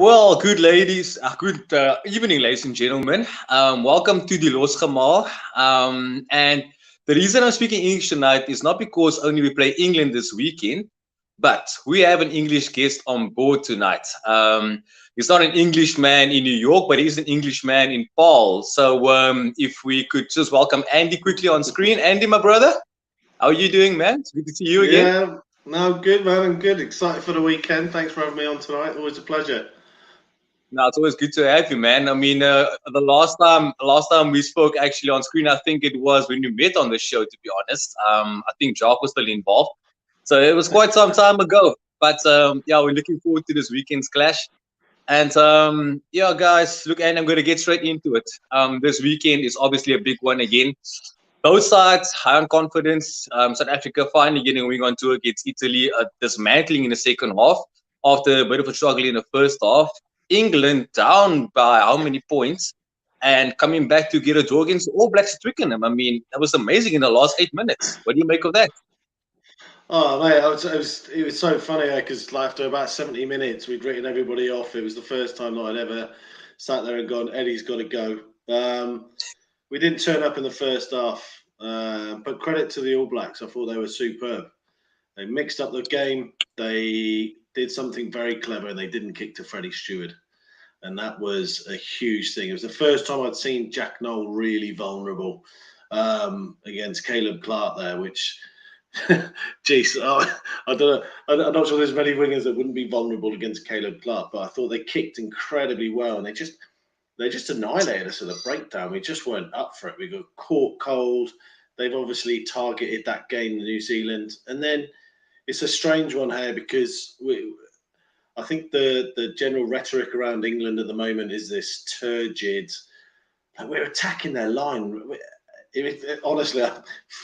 Well, good evening, ladies and gentlemen. Welcome to the Losgemaal. And the reason I'm speaking English tonight is not because only we play England this weekend, but we have an English guest on board tonight. He's not an Englishman in New York, but he's an Englishman in Paul. So if we could just welcome Andy quickly on screen. Andy, my brother, how are you doing, man? It's good to see you again. Yeah, no, good man. I'm good. Excited for the weekend. Thanks for having me on tonight. Always a pleasure. No, it's always good to have you, man. I mean, the last time we spoke actually on screen, I think it was when we met on the show. To be honest, I think Jock was still involved, so it was quite some time ago. But yeah, we're looking forward to this weekend's clash. And yeah, guys, look, and I'm going to get straight into it. This weekend is obviously a big one again. Both sides high on confidence. South Africa finally getting a win on tour against Italy, dismantling in the second half after a bit of a struggle in the first half. England down by how many points and coming back to get a draw against All Blacks at Twickenham. I mean, that was amazing in the last 8 minutes. What do you make of that? Oh mate, it was so funny because after about 70 minutes, we'd written everybody off. It was the first time that I'd ever sat there and gone, Eddie's got to go. We didn't turn up in the first half, but credit to the All Blacks. I thought they were superb. They mixed up the game. They did something very clever, and they didn't kick to Freddie Stewart. And that was a huge thing. It was the first time I'd seen Jack Noel really vulnerable against Caleb Clark there, which, geez, I don't know. I'm not sure there's many wingers that wouldn't be vulnerable against Caleb Clark, but I thought they kicked incredibly well, and they just annihilated us at a breakdown. We just weren't up for it. We got caught cold. They've obviously targeted that game in New Zealand, and then it's a strange one here because I think the general rhetoric around England at the moment is this turgid, like we're attacking their line. Honestly,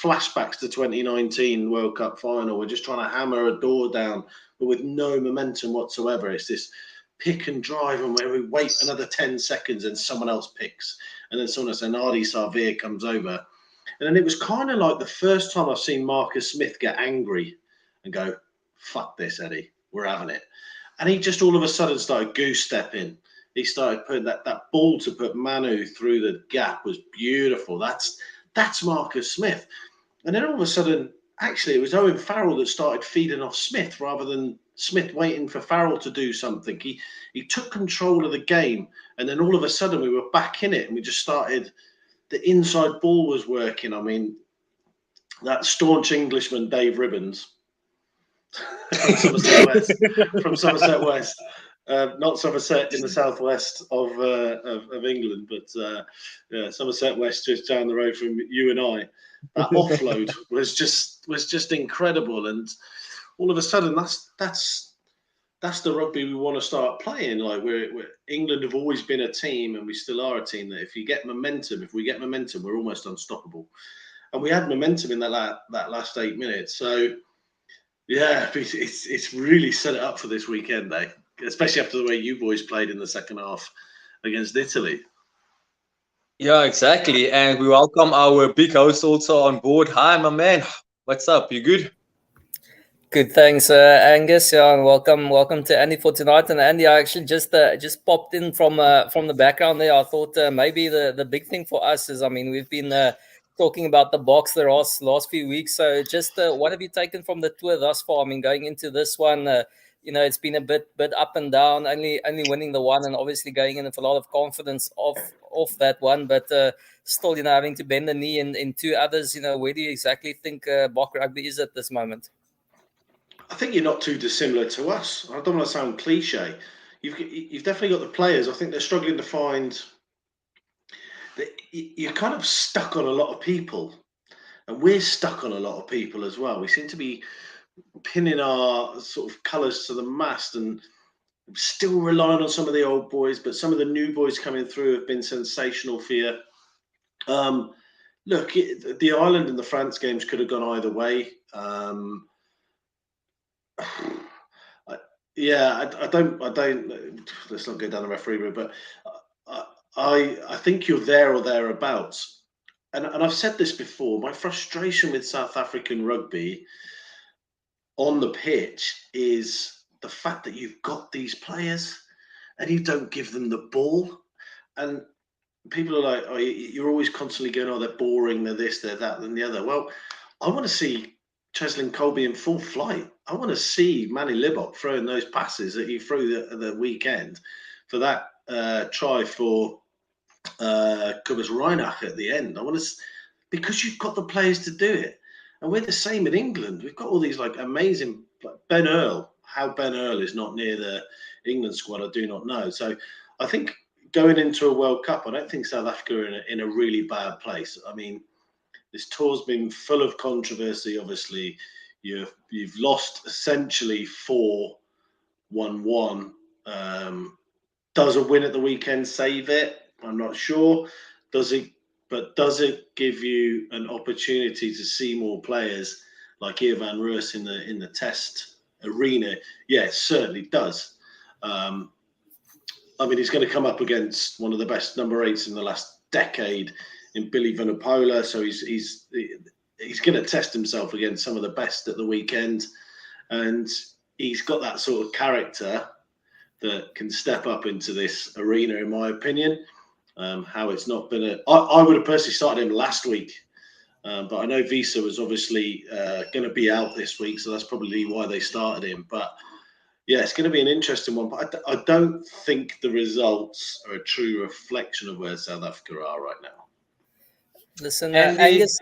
flashbacks to 2019 World Cup final. We're just trying to hammer a door down, but with no momentum whatsoever. It's this pick and drive, and where we wait another 10 seconds and someone else picks, and then someone else, and Adi Sarvir comes over. And then it was kind of like the first time I've seen Marcus Smith get angry and go, fuck this, Eddie, we're having it. And he just all of a sudden started goose stepping. He started putting that ball to put Manu through the gap was beautiful. That's Marcus Smith. And then all of a sudden, actually, it was Owen Farrell that started feeding off Smith rather than Smith waiting for Farrell to do something. He took control of the game, and then all of a sudden we were back in it, and we just started. The inside ball was working. I mean, that staunch Englishman Dave Ribbons from Somerset West, not Somerset in the southwest of England, but yeah, Somerset West, just down the road from you and I. That offload was just incredible, and all of a sudden that's the rugby we want to start playing. Like England have always been a team, and we still are a team that if we get momentum, we're almost unstoppable. And we had momentum in that last 8 minutes. So yeah, it's really set it up for this weekend, eh? Especially after the way you boys played in the second half against Italy. Yeah, exactly. And we welcome our big host also on board. Hi, my man. What's up? You good? Good, thanks, Angus. Yeah, and welcome to Andy for tonight. And Andy, I actually just popped in from the background there. I thought maybe the big thing for us is, I mean, we've been talking about the box the last few weeks. So just what have you taken from the tour thus far? I mean, going into this one, it's been a bit up and down. Only winning the one, and obviously going in with a lot of confidence off that one, but still, having to bend the knee in two others. Where do you exactly think Bokke Rugby is at this moment? I think you're not too dissimilar to us. I don't want to sound cliche. You've definitely got the players. I think they're struggling to find. You're kind of stuck on a lot of people, and we're stuck on a lot of people as well. We seem to be pinning our sort of colours to the mast and still relying on some of the old boys, but some of the new boys coming through have been sensational for you. Look, the Ireland and the France games could have gone either way. Yeah, I don't. Let's not go down the referee route, but I think you're there or thereabouts. And I've said this before. My frustration with South African rugby on the pitch is the fact that you've got these players, and you don't give them the ball. And people are like, oh, you're always constantly going, oh, they're boring, they're this, they're that, and the other. Well, I want to see Cheslin Colby in full flight. I want to see Manny Libok throwing those passes that he threw the weekend for that try for Cobus Reinach at the end. I want to, because you've got the players to do it. And we're the same in England. We've got all these like amazing, like Ben Earl. How Ben Earl is not near the England squad, I do not know. So I think going into a World Cup, I don't think South Africa are in a really bad place. I mean, this tour's been full of controversy. Obviously, you've lost essentially 4-1-1. Does a win at the weekend save it? I'm not sure. Does it? But does it give you an opportunity to see more players like Van Roos in the test arena? Yeah, it certainly does. I mean, he's going to come up against one of the best number 8s in the last decade in Billy Vunipola, so he's going to test himself against some of the best at the weekend, and he's got that sort of character that can step up into this arena, in my opinion. How it's not been I would have personally started him last week, but I know Visa was obviously going to be out this week, so that's probably why they started him. But yeah, it's going to be an interesting one. But I don't think the results are a true reflection of where South Africa are right now. Listen, Angus,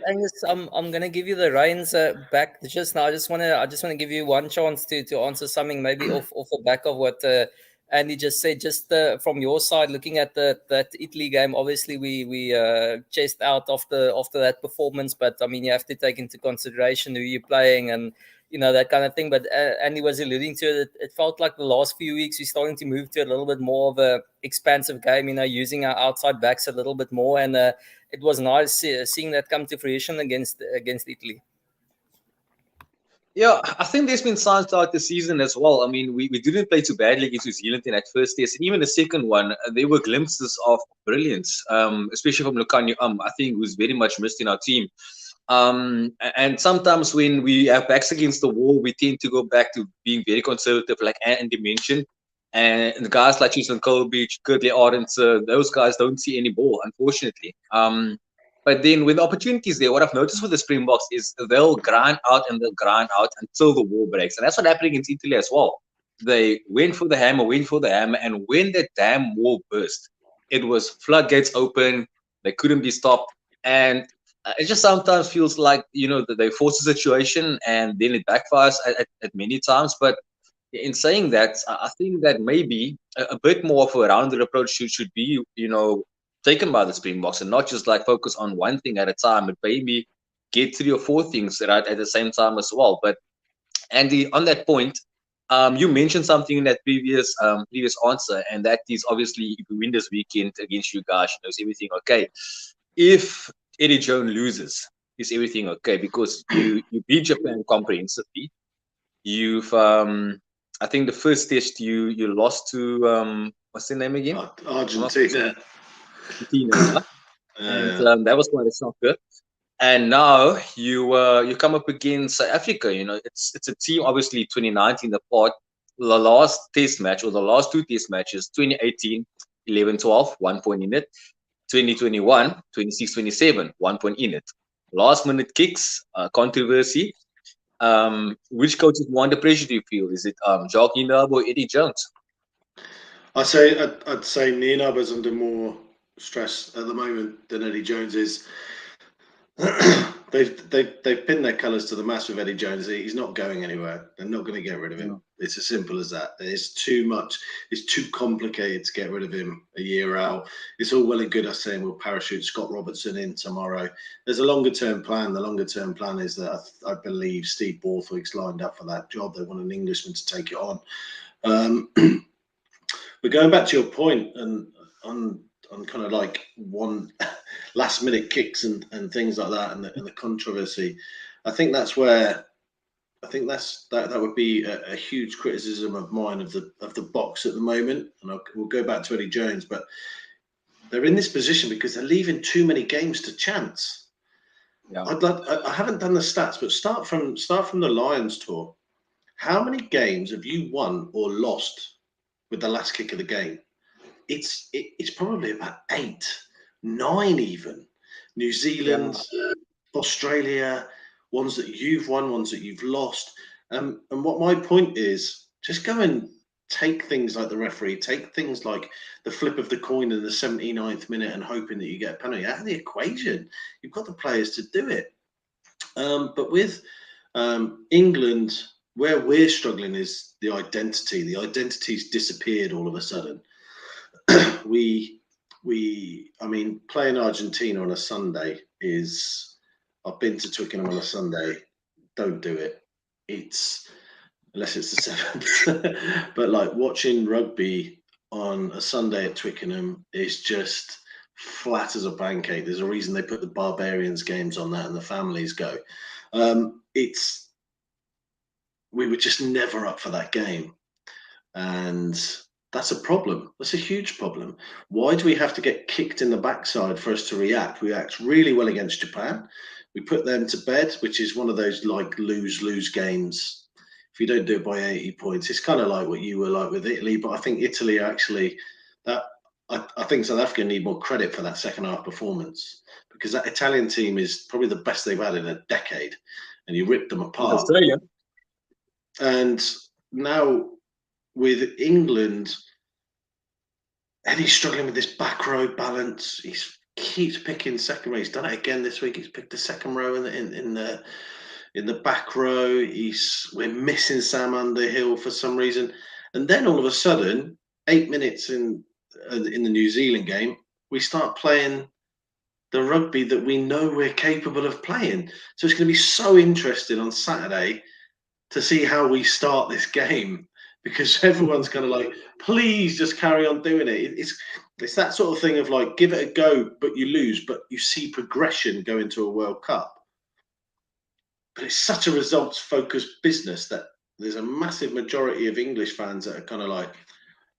I'm gonna give you the reins back just now. I just wanna give you one chance to answer something maybe off the back of what Andy just said. Just from your side, looking at that Italy game, obviously we chased out after that performance, but I mean you have to take into consideration who you're playing and that kind of thing. But Andy was alluding to it. It felt like the last few weeks we're starting to move to a little bit more of a expansive game. Using our outside backs a little bit more and. It was nice seeing that come to fruition against Italy. Yeah, I think there's been signs throughout the season as well. I mean, we didn't play too badly against New Zealand in that first test. And even the second one, there were glimpses of brilliance, especially from Lukhanyo, I think, who's very much missed in our team. And sometimes when we have backs against the wall, we tend to go back to being very conservative, like Andy mentioned. And the guys like Cheslin Colby, Kurtley Arendse, those guys don't see any ball, unfortunately. But then when the opportunity is there, what I've noticed with the Springboks is they'll grind out until the wall breaks. And that's what happened against Italy as well. They went for the hammer, and when that damn wall burst, it was floodgates open. They couldn't be stopped. And it just sometimes feels like, that they force a situation and then it backfires at many times. But in saying that, I think that maybe a bit more of a rounded approach should be, taken by the Springboks and not just like focus on one thing at a time, but maybe get 3 or 4 things right at the same time as well. But Andy, on that point, you mentioned something in that previous answer, and that is obviously if we win this weekend against you guys, is everything okay? If Eddie Jones loses, is everything okay? Because you beat Japan comprehensively. You've I think the first test you lost to what's the name again? Argentina. And that was quite a shocker. And now you come up against South Africa. It's a team obviously 2019 apart. The last test match or the last 2 test matches, 2018, 11-12, 1 point in it. 2021, 26-27, 1 point in it. Last minute kicks, controversy. Which coach is more under pressure, do you feel? Is it Jacques Nienaber or Eddie Jones? I'd say Nienaber's under more stress at the moment than Eddie Jones is. They've pinned their colours to the mast with Eddie Jones. He's not going anywhere. They're not going to get rid of him. No. It's as simple as that. It's too much. It's too complicated to get rid of him a year out. It's all well and good us saying we'll parachute Scott Robertson in tomorrow. There's a longer term plan. The longer term plan is that I believe Steve Borthwick's lined up for that job. They want an Englishman to take it on. But going back to your point and on kind of like one last minute kicks and things like that and the controversy, I think that's where that would be a huge criticism of mine of the box at the moment. And we'll go back to Eddie Jones, but they're in this position because they're leaving too many games to chance. Yeah. I haven't done the stats, but start from the Lions tour. How many games have you won or lost with the last kick of the game? it's probably about 8, 9 even. New Zealand, Australia, ones that you've won, ones that you've lost. And what my point is, just go and take things like the referee, take things like the flip of the coin in the 79th minute and hoping that you get a penalty out of the equation. You've got the players to do it. But with England, where we're struggling is the identity. The identity's disappeared all of a sudden. I mean, playing Argentina on a Sunday is, I've been to Twickenham on a Sunday. Don't do it. Unless it's the 7th. But like watching rugby on a Sunday at Twickenham is just flat as a pancake. There's a reason they put the Barbarians games on that and the families go. We were just never up for that game. And that's a problem. That's a huge problem. Why do we have to get kicked in the backside for us to react? We act really well against Japan. We put them to bed, which is one of those like lose-lose games. If you don't do it by 80 points, it's kind of like what you were like with Italy. But I think Italy actually, I think South Africa need more credit for that second half performance, because that Italian team is probably the best they've had in a decade, and you ripped them apart. Australia. And now with England, Eddie's struggling with this back row balance. He keeps picking second row. He's done it again this week. He's picked the second row in the back row. We're missing Sam Underhill for some reason, and then all of a sudden, 8 minutes in the New Zealand game, we start playing the rugby that we know we're capable of playing. So it's going to be so interesting on Saturday to see how we start this game, because everyone's kind of like, please just carry on doing it. It's that sort of thing of like, give it a go, but you lose, but you see progression go into a World Cup. But it's such a results-focused business that there's a massive majority of English fans that are kind of like,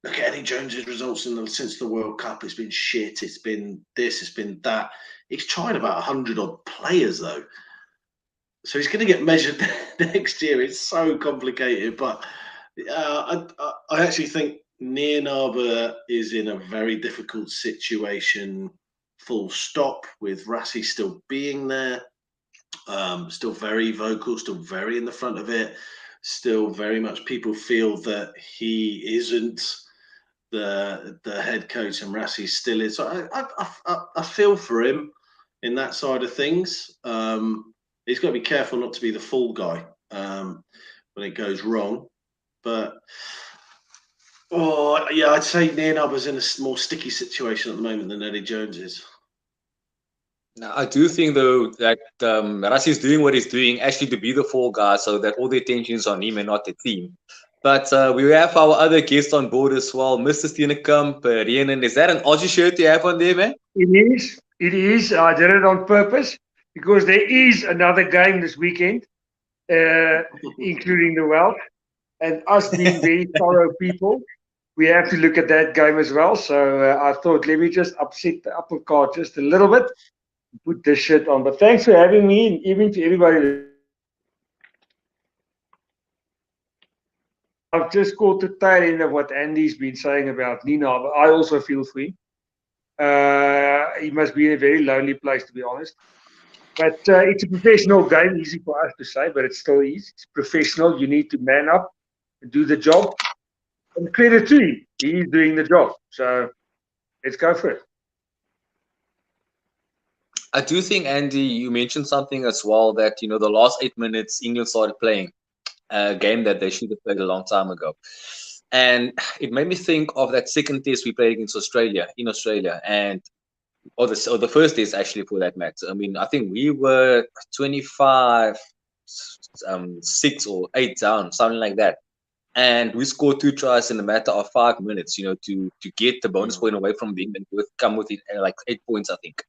look at Eddie Jones's results since the World Cup. It's been shit. It's been this. It's been that. He's tried about 100-odd players, though. So he's going to get measured next year. It's so complicated. But I actually think Nearnarber is in a very difficult situation, full stop, with Rassie still being there. Still very vocal, still very in the front of it. Still very much people feel that he isn't the head coach and Rassie still is. So I feel for him in that side of things. He's got to be careful not to be the fall guy when it goes wrong. But I'd say Nearnarber's in a more sticky situation at the moment than Eddie Jones is. Now, I do think, though, that Rassie is doing what he's doing actually to be the fall guy, so that all the attention is on him and not the team. But we have our other guest on board as well, Mr. Steenekamp, Rienan. Is that an Aussie shirt you have on there, man? It is. It is. I did it on purpose because there is another game this weekend, including the Welsh. And us being very thorough people, we have to look at that game as well. So I thought, let me just upset the apple cart just a little bit. Put this shit on. But thanks for having me, and even to everybody. I've just caught the tail end of what Andy's been saying about Nina, but I also feel for him. He must be in a very lonely place, to be honest. But it's a professional game, easy for us to say, but it still is. It's professional. You need to man up and do the job. And credit to him. He's doing the job. So let's go for it. I do think, Andy, you mentioned something as well, that, the last 8 minutes, England started playing a game that they should have played a long time ago. And it made me think of that second test we played against Australia, or the first test, actually, for that matter. I mean, I think we were 25, 6 or 8 down, something like that. And we scored 2 tries in a matter of 5 minutes, to get the bonus point away from the England, come with it like 8 points, I think.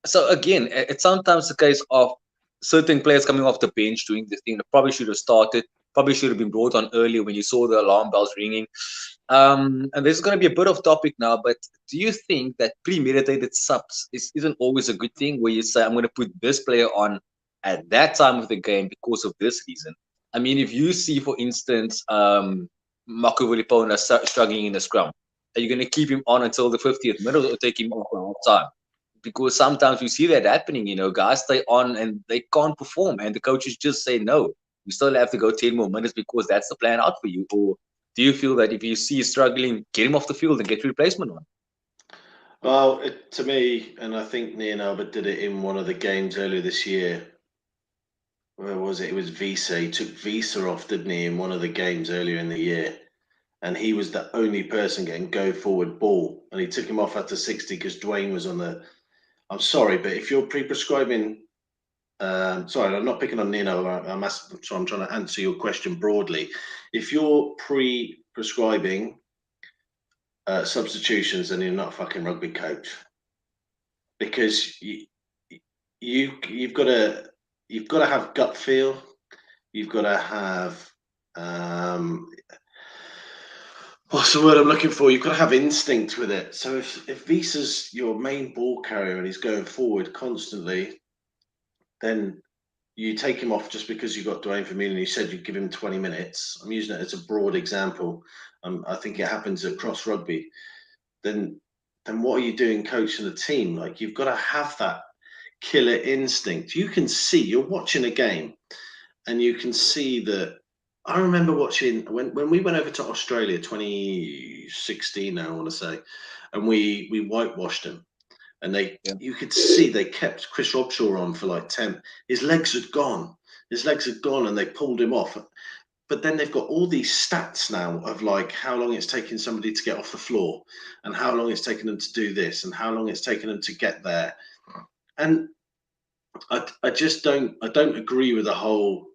So again, it's sometimes the case of certain players coming off the bench doing the thing that probably should have started, probably should have been brought on earlier when you saw the alarm bells ringing. And there's going to be a bit of topic now, but do you think that premeditated subs isn't always a good thing, where you say, I'm going to put this player on at that time of the game because of this reason? I mean, if you see, for instance, Makuvulipona struggling in the scrum, are you going to keep him on until the 50th minute or take him off at half time? Because sometimes we see that happening, guys stay on and they can't perform, and the coaches just say, no, you still have to go 10 more minutes because that's the plan out for you. Or do you feel that if you see you struggling, get him off the field and get replacement on? Well, to me, and I think Ian Albert did it in one of the games earlier this year. Where was it? It was Visa. He took Visa off, didn't he, in one of the games earlier in the year? And he was the only person getting go forward ball. And he took him off after 60 because Dwayne was on the... I'm sorry, but if you're pre-prescribing... sorry, I'm not picking on Nino. I'm trying to answer your question broadly. If you're pre-prescribing substitutions, then you're not a fucking rugby coach. Because you've got to have gut feel. You've got to have... what's the word I'm looking for? You've got to have instinct with it. So if Visa's your main ball carrier and he's going forward constantly, then you take him off just because you got Dwayne Vermeulen and you said you'd give him 20 minutes. I'm using it as a broad example. I think it happens across rugby. Then what are you doing coaching the team? Like, you've got to have that killer instinct. You can see, you're watching a game and you can see that. I remember watching when we went over to Australia 2016 now, I want to say, and we whitewashed them, and you could see they kept Chris Robshaw on for like 10. His legs had gone, and they pulled him off. But then they've got all these stats now of like how long it's taken somebody to get off the floor, and how long it's taken them to do this, and how long it's taken them to get there. And I just don't agree with the whole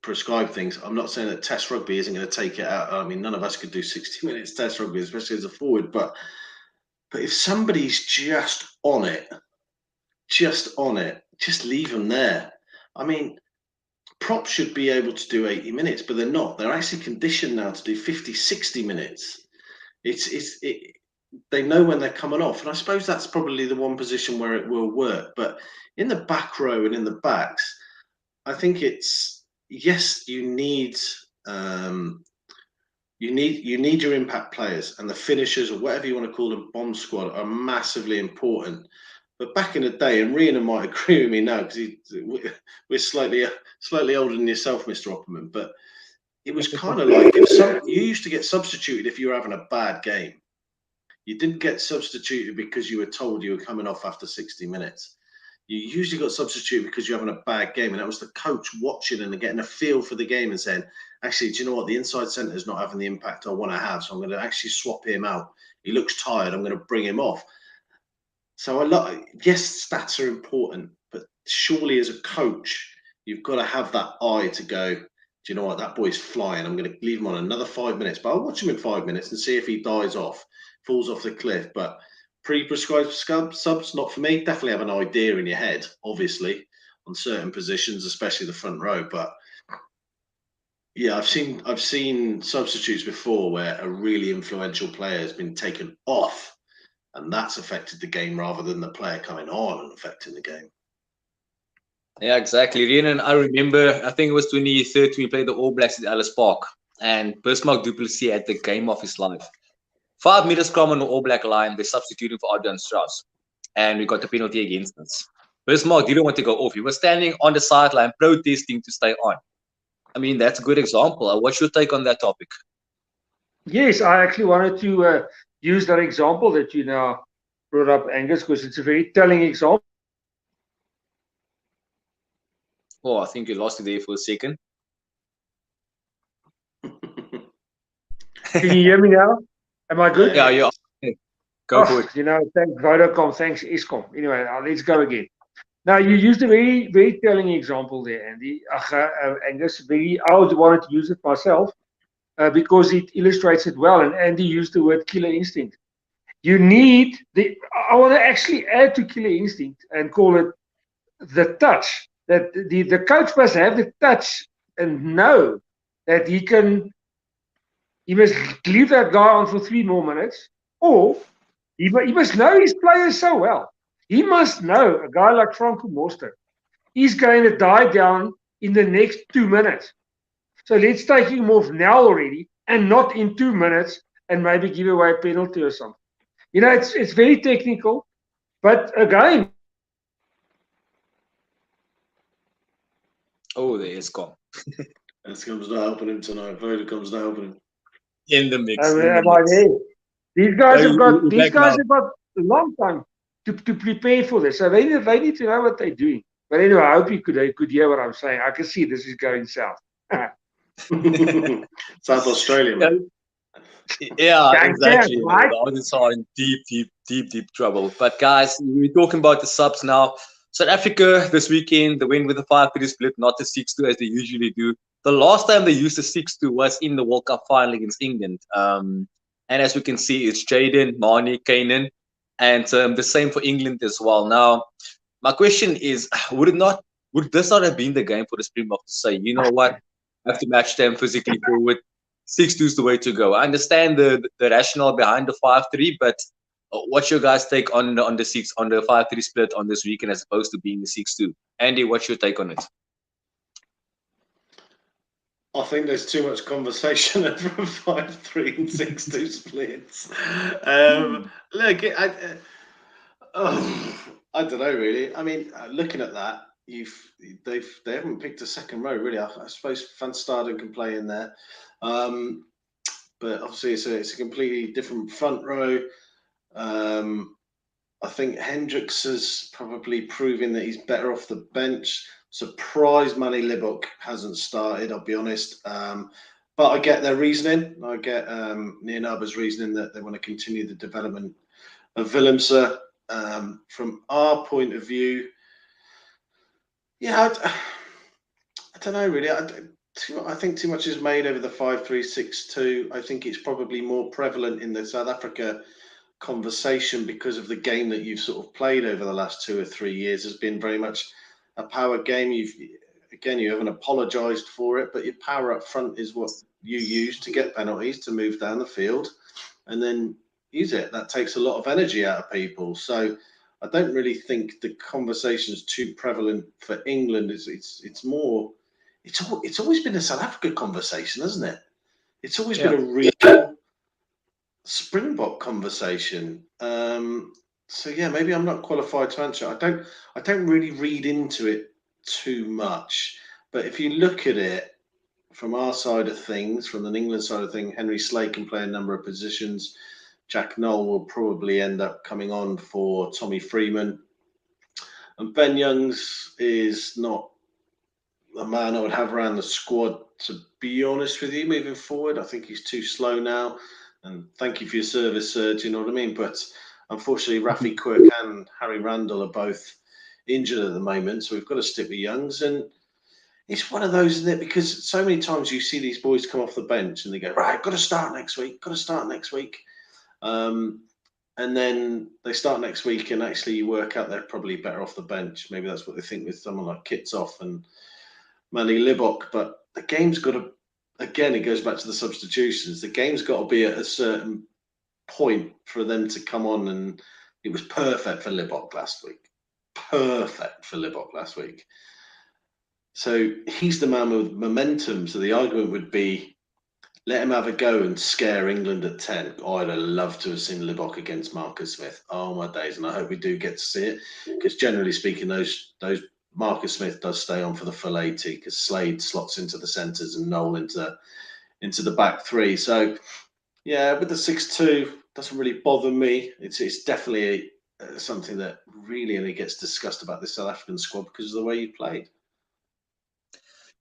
prescribe things. I'm not saying that Test rugby isn't going to take it out. I mean, none of us could do 60 minutes Test rugby, especially as a forward. But if somebody's just on it, just leave them there. I mean, props should be able to do 80 minutes, but they're not. They're actually conditioned now to do 50, 60 minutes. They know when they're coming off. And I suppose that's probably the one position where it will work. But in the back row and in the backs, I think yes, you need your impact players, and the finishers, or whatever you want to call them, bomb squad, are massively important. But back in the day, and Rhiannon might agree with me now because we're slightly older than yourself, Mr. Opperman, but it was kind of like you used to get substituted if you were having a bad game. You didn't get substituted because you were told you were coming off after 60 minutes. You usually got substituted because you're having a bad game, and that was the coach watching and getting a feel for the game and saying, actually, do you know what? The inside centre is not having the impact I want to have, so I'm going to actually swap him out. He looks tired. I'm going to bring him off. So yes, stats are important, but surely as a coach, you've got to have that eye to go, do you know what? That boy's flying. I'm going to leave him on another 5 minutes, but I'll watch him in 5 minutes and see if he dies off, falls off the cliff. But pre-prescribed subs, not for me. Definitely have an idea in your head, obviously, on certain positions, especially the front row. But yeah, I've seen substitutes before where a really influential player has been taken off, and that's affected the game rather than the player coming on and affecting the game. Yeah, exactly. Rhiannon, I remember, I think it was 2013, we played the All Blacks at Ellis Park, and Bismarck du Plessis had the game of his life. 5 meters scrum on the All Black line, they substituted for Adrian Strauss, and we got the penalty against us. Bismarck didn't want to go off. He was standing on the sideline protesting to stay on. I mean, that's a good example. What's your take on that topic? Yes, I actually wanted to use that example that you now brought up, Angus, because it's a very telling example. Oh, I think you lost it there for a second. Can you hear me now? Am I good? Yeah, you're go for it. You know, thanks Vodacom, thanks Eskom. Anyway, let's go again. Now, you used a very, very telling example there, Andy. Angus, I wanted to use it myself because it illustrates it well. And Andy used the word killer instinct. I want to actually add to killer instinct and call it the touch. That the coach must have the touch and know that he must leave that guy on for 3 more minutes, or he must know his players so well. He must know a guy like Franco Moster is going to die down in the next 2 minutes. So let's take him off now already, and not in 2 minutes and maybe give away a penalty or something. You know, it's very technical, but again. Oh, there is gone. Escom's not helping him tonight. Vodacom's not helping him. In the mix. These guys Yeah, have got you're back a long time to prepare for this. So they need to know what they're doing. But anyway, I hope you could hear what I'm saying. I can see this is going south. South Australia, man. Yeah, Gang exactly. tag, right? The Aussies are in deep trouble. But guys, we're talking about the subs now. South Africa this weekend, they went with a 5-3 split, not the 6-2 as they usually do. The last time they used the 6-2 was in the World Cup final against England. And as we can see, it's Jaden, Marnie, Kanan, and the same for England as well. Now, my question is, would this not have been the game for the Springboks to say, you know what, I have to match them physically forward. 6-2 is the way to go. I understand the rationale behind the 5-3, but what's your guys' take on the 5-3 split on this weekend as opposed to being the 6-2? Andy, what's your take on it? I think there's too much conversation over 5-3 and 6-2 splits. Look, I don't know really. I mean, looking at that, they haven't picked a second row really. I suppose Van Staden can play in there, but obviously it's a completely different front row. I think Hendricks has probably proven that he's better off the bench. Surprised Manny Libok hasn't started, I'll be honest. But I get their reasoning. I get Nienaber's reasoning that they want to continue the development of Willemse. From our point of view, yeah, I don't know really. I think too much is made over the 5-3-6-2. I think it's probably more prevalent in the South Africa conversation because of the game that you've sort of played over the last 2 or 3 years has been very much a power game. You haven't apologised for it, but your power up front is what you use to get penalties, to move down the field, and then use it. That takes a lot of energy out of people. So I don't really think the conversation is too prevalent for England. It's more. It's always been a South Africa conversation, hasn't it? It's always been a real Springbok conversation. So yeah, maybe I'm not qualified to answer. I don't really read into it too much. But if you look at it from our side of things, from the England side of things, Henry Slade can play a number of positions. Jack Noel will probably end up coming on for Tommy Freeman. And Ben Youngs is not a man I would have around the squad, to be honest with you, moving forward. I think he's too slow now. And thank you for your service, sir. Do you know what I mean? But unfortunately, Rafi Quirk and Harry Randall are both injured at the moment. So we've got to stick with Youngs. And it's one of those, isn't it? Because so many times you see these boys come off the bench and they go, right, got to start next week. And then they start next week and actually you work out they're probably better off the bench. Maybe that's what they think with someone like Kitsoff and Manny Libok. But the game's got to, again, it goes back to the substitutions. The game's got to be at a certain point for them to come on, and it was perfect for Libok last week. So he's the man with momentum. So the argument would be, let him have a go and scare England at 10. Oh, I'd have loved to have seen Libok against Marcus Smith. Oh my days, and I hope we do get to see it, because generally speaking, those Marcus Smith does stay on for the full 80, because Slade slots into the centres and Noel into the back three. So yeah, with the 6-2, doesn't really bother me. It's definitely something that really only gets discussed about this South African squad because of the way you played.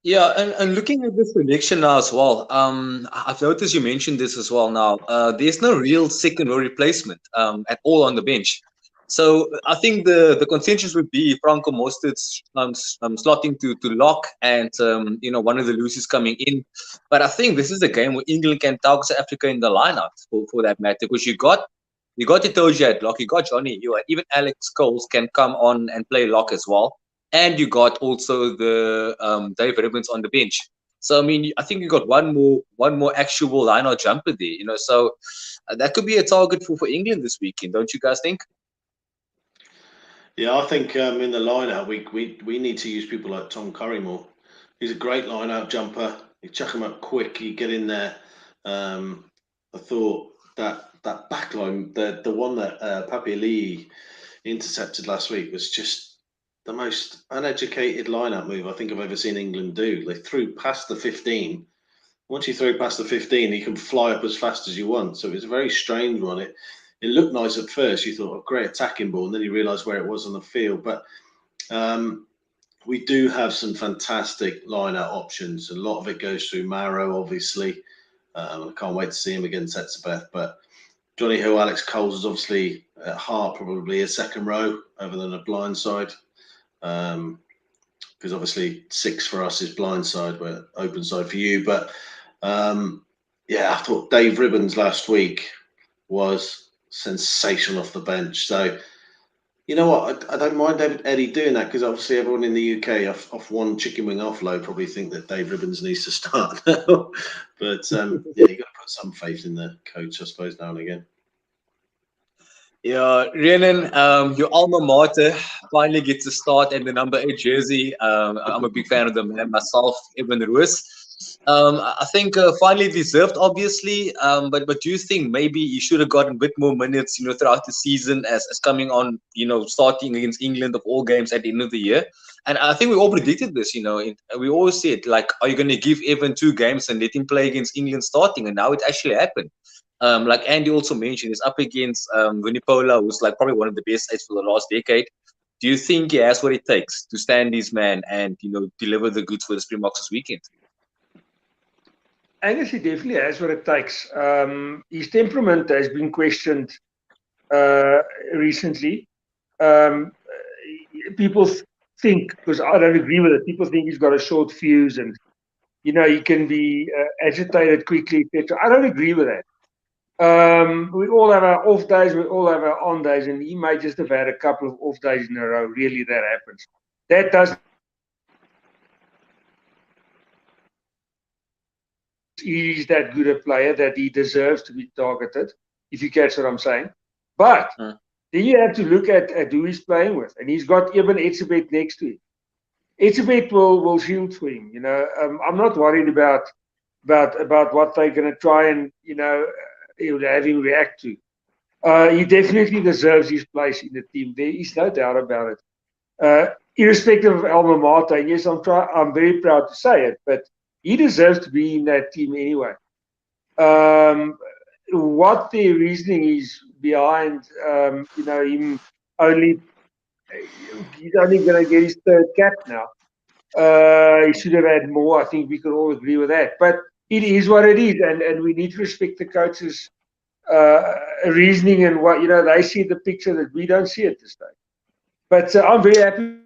Yeah, and looking at this selection now as well, I've noticed you mentioned this as well now. There's no real second row replacement at all on the bench. So I think the consensus would be Franco Mostert's slotting to lock and one of the losers coming in. But I think this is a game where England can target South Africa in the lineup for that matter, because you got Itoje at lock, you got Johnny Hewitt, even Alex Coles can come on and play lock as well. And you got also the Dave Ribbons on the bench. So I mean, I think you got one more actual line-out jumper there. So that could be a target for England this weekend, don't you guys think? Yeah, I think in the line-out we need to use people like Tom Curry more. He's a great line-out jumper. You chuck him up quick, you get in there. I thought that back line, the one that Papi Lee intercepted last week was just the most uneducated line-out move I think I've ever seen England do. They threw past the 15. Once you throw past the 15, you can fly up as fast as you want. So it was a very strange one. It looked nice at first. You thought, oh, great attacking ball, and then you realised where it was on the field. But we do have some fantastic line-out options. A lot of it goes through Marrow, obviously. I can't wait to see him against Etzebeth. But Johnny Hill, Alex Coles is obviously at heart probably a second row other than a blind side. Because obviously 6 for us is blind side, but open side for you. But yeah, I thought Dave Ribbons last week was sensational off the bench. So, you know what? I don't mind Eddie doing that because obviously everyone in the UK off one chicken wing offload probably think that Dave Ribbons needs to start now. But yeah, you got to put some faith in the coach, I suppose, now and again. Yeah, Rhiannon, your alma mater finally gets to start in the number 8 jersey. I'm a big fan of the man myself, Evan Roos. I think finally deserved, obviously. But do you think maybe he should have gotten a bit more minutes, throughout the season as coming on, starting against England of all games at the end of the year? And I think we all predicted this, we always said, like, are you going to give Evan 2 games and let him play against England starting? And now it actually happened. Like Andy also mentioned, he's up against Vunipola, who's like probably one of the best eights for the last decade. Do you think he has what it takes to stand his man and deliver the goods for the Springboks this weekend? Angus, he definitely has what it takes. His temperament has been questioned recently. People think, because I don't agree with it, people think he's got a short fuse and he can be agitated quickly, etc. I don't agree with that. We all have our off days, we all have our on days, and he may just have had a couple of off days in a row. Really, that happens. That does. He's that good a player that he deserves to be targeted, if you catch what I'm saying. But then you have to look at who he's playing with, and he's got Eben Etzebeth next to him. Etzebeth will shield for him. I'm not worried about what they're going to try and have him react to. He definitely deserves his place in the team. There is no doubt about it. Irrespective of alma mater, and yes, I'm very proud to say it, but he deserves to be in that team anyway. What the reasoning is behind, him only, he's only going to get his 3rd cap now. He should have had more. I think we could all agree with that. But it is what it is, and we need to respect the coach's reasoning and what they see the picture that we don't see at this stage. But I'm very happy.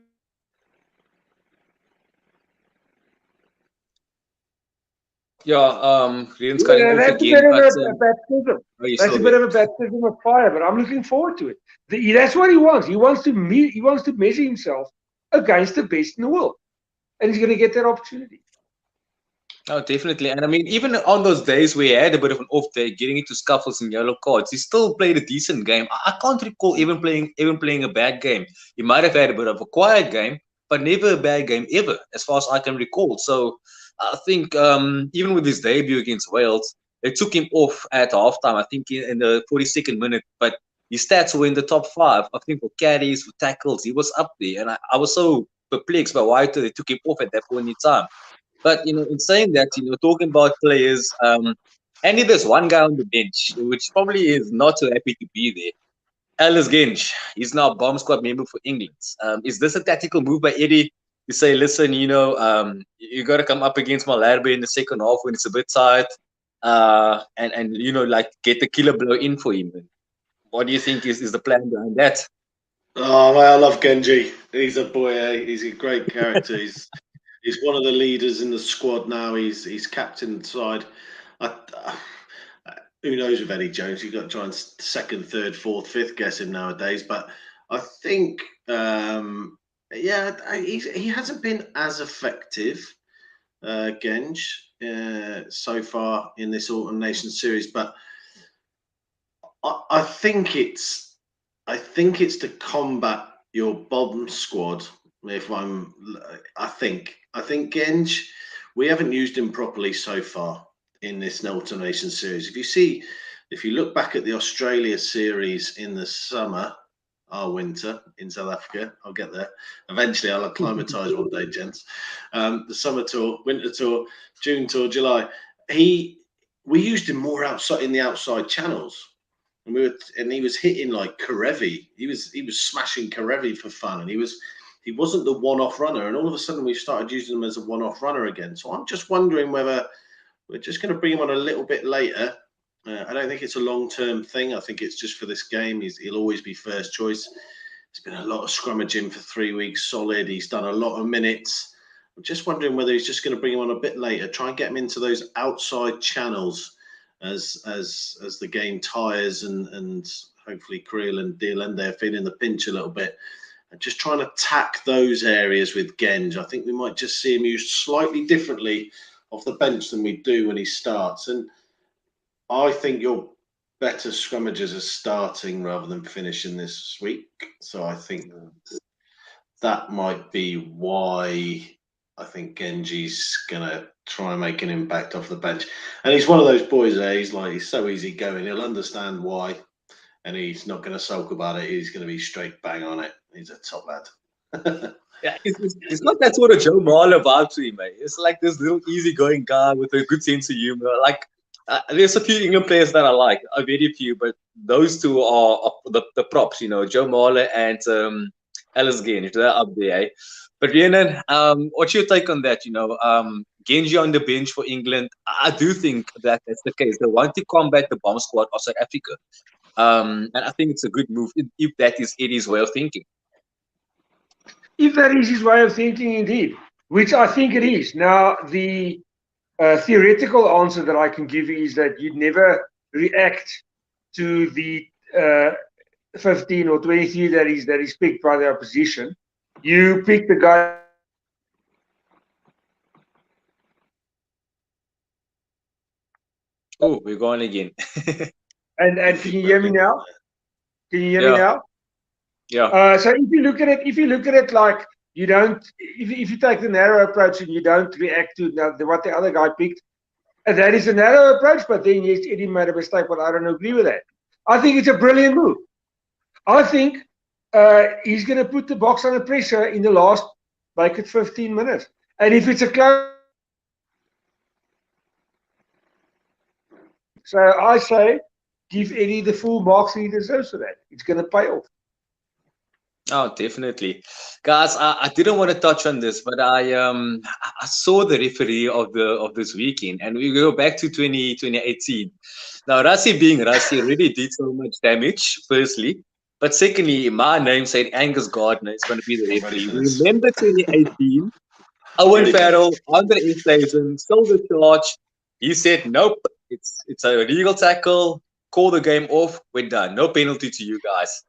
Yeah, Rian's got that's a bit of a baptism. That's a bit of a baptism of fire, but I'm looking forward to it. That's what he wants. He wants to measure himself against the best in the world, and he's going to get that opportunity. Oh, definitely. And I mean, even on those days where he had a bit of an off day, getting into scuffles and yellow cards, he still played a decent game. I can't recall even playing a bad game. He might have had a bit of a quiet game, but never a bad game ever, as far as I can recall. So I think even with his debut against Wales, they took him off at halftime, I think in the 42nd minute, but his stats were in the top 5. I think for carries, for tackles, he was up there. And I was so perplexed by why they took him off at that point in time. But, in saying that, talking about players, Andy, there's one guy on the bench, which probably is not so happy to be there. Ellis Gensch, he's now a bomb squad member for England. Is this a tactical move by Eddie to say, listen, you got to come up against Malherbe in the second half when it's a bit tight, and like get the killer blow in for him? What do you think is the plan behind that? Oh, man, I love Genji. He's a boy. He's a great character. He's one of the leaders in the squad now. He's captain side. Who knows with Eddie Jones? You've got to try and 2nd, 3rd, 4th, 5th guess him nowadays. But I think, he hasn't been as effective, Genj, so far in this Autumn Nations series. But I think it's to combat your bomb squad. I think Genj, we haven't used him properly so far in this Autumn Nations series. If you see if you look back at the Australia series in the summer, our winter in South Africa, I'll get there. Eventually, I'll acclimatise one day, gents. The summer tour, winter tour, June tour, July. We used him more outside in the outside channels, and he was hitting like Karevi. He was smashing Karevi for fun, and he wasn't the one-off runner. And all of a sudden, we started using him as a one-off runner again. So I'm just wondering whether we're just going to bring him on a little bit later. I don't think it's a long-term thing. I think it's just for this game. He'll always be first choice. There's been a lot of scrummaging for 3 weeks solid. He's done a lot of minutes. I'm just wondering whether he's just going to bring him on a bit later, try and get him into those outside channels as the game tires, and hopefully Creel and Dealende are feeling the pinch a little bit. And just trying to attack those areas with Genge. I think we might just see him used slightly differently off the bench than we do when he starts. And I think your better scrummagers are starting rather than finishing this week. So I think that might be why I think Genji's going to try and make an impact off the bench. And he's one of those boys there. He's so easy going. He'll understand why. And he's not going to sulk about it. He's going to be straight bang on it. He's a top lad. Yeah, it's not that sort of Joe Marler vibe to him, mate. It's like this little easygoing guy with a good sense of humor. Like, there's a few England players that I like, a very few, but those two are the props, Joe Marler and Alice Genge. They're up there. Eh? But Rhiannon, what's your take on that? Genji on the bench for England. I do think that that's the case. They want to combat the bomb squad of South Africa. And I think it's a good move if that is Eddie's way of thinking. If that is his way of thinking, indeed, which I think it is. Now, the theoretical answer that I can give you is that you'd never react to the 15 or 23 that is picked by the opposition. You pick the guy. Oh, we're going again. and can you hear me now? Can you hear me now? Yeah. So if you look at it like you don't, if you take the narrow approach and you don't react to what the other guy picked, and that is a narrow approach. But then yes, Eddie made a mistake, but I don't agree with that. I think it's a brilliant move. I think he's going to put the box under pressure in the last, make it 15 minutes, and if it's a close, so I say give Eddie the full marks he deserves for that. It's going to pay off. Oh, definitely, guys. I didn't want to touch on this, but I saw the referee of this weekend, and we go back to 2018. Now, Rassie being Rassie really did so much damage. Firstly, but secondly, my namesake Angus Gardner is going to be the referee. Remember 2018? Owen Farrell, Andre Easthuizen, stole the charge. He said, "Nope, it's a legal tackle. Call the game off. We're done. No penalty to you guys."